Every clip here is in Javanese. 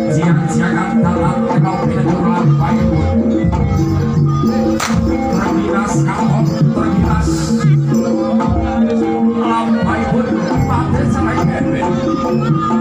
siang-siangan dalam kau pinjur lampai pun terbinas kau terbinas lampai pun pada sampai kepet hai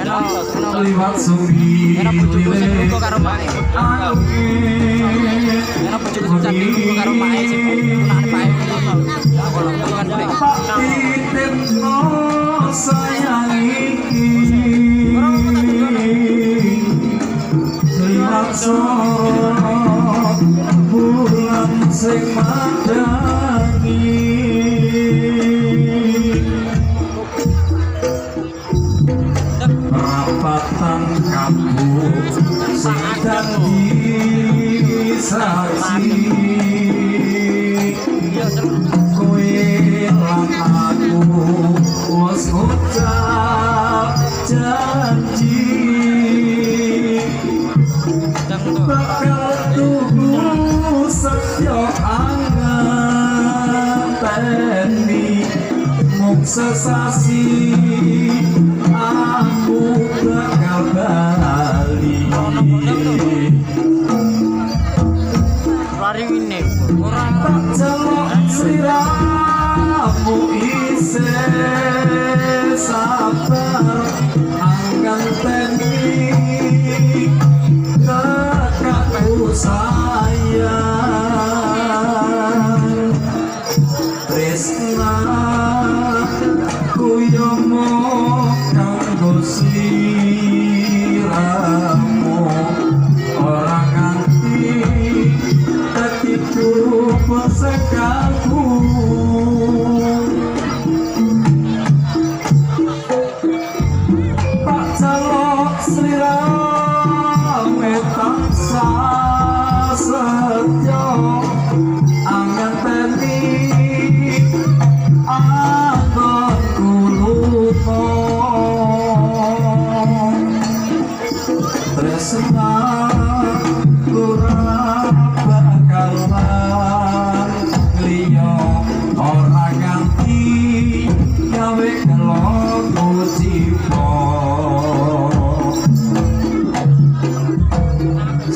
out liwat suri enak bojoku sing buka karo mae enak bojoku sing cantik buka karo mae sing punane mae titipno sayang iki liwat sore bulan sing madangi rapatan kamu sedang disaksi kowe lan aku wis ngucap janji bakal tuku setyo anganteni mung sesasi aku bakal bali lari ini orang tak celok sliramu isih sabar anganteni kekasihku sayang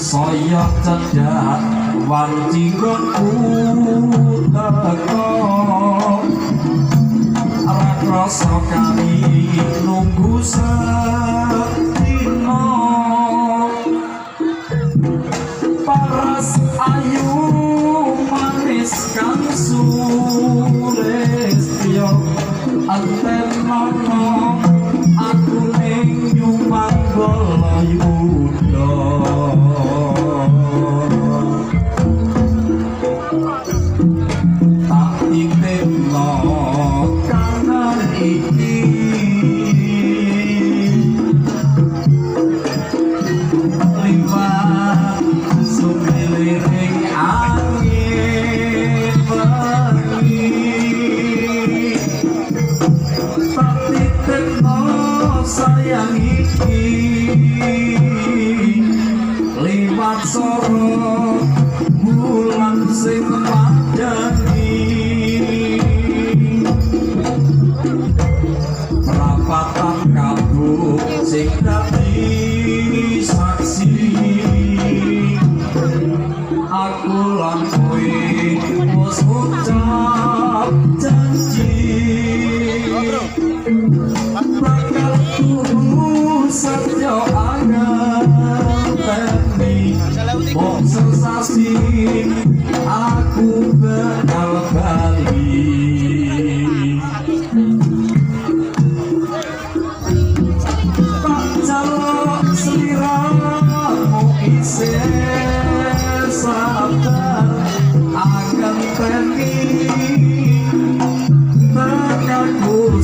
Saya cedak wanci gonku teko rasa kami nunggu setino paras ayu manis kang sulistyo anten nono aku ning nyumbang Golayuda tak titipno kangen iki liwat sumiliring angin bengi tak titipno sayang iki liwat sorot bulan sing madani perapatan kabuk sing dadi saksi aku lan kowe wis ucap janji bakal turu setyo anganteni mok sensasi aku bakal bali tak jaluk sliramu isih sadar anganteni tekaku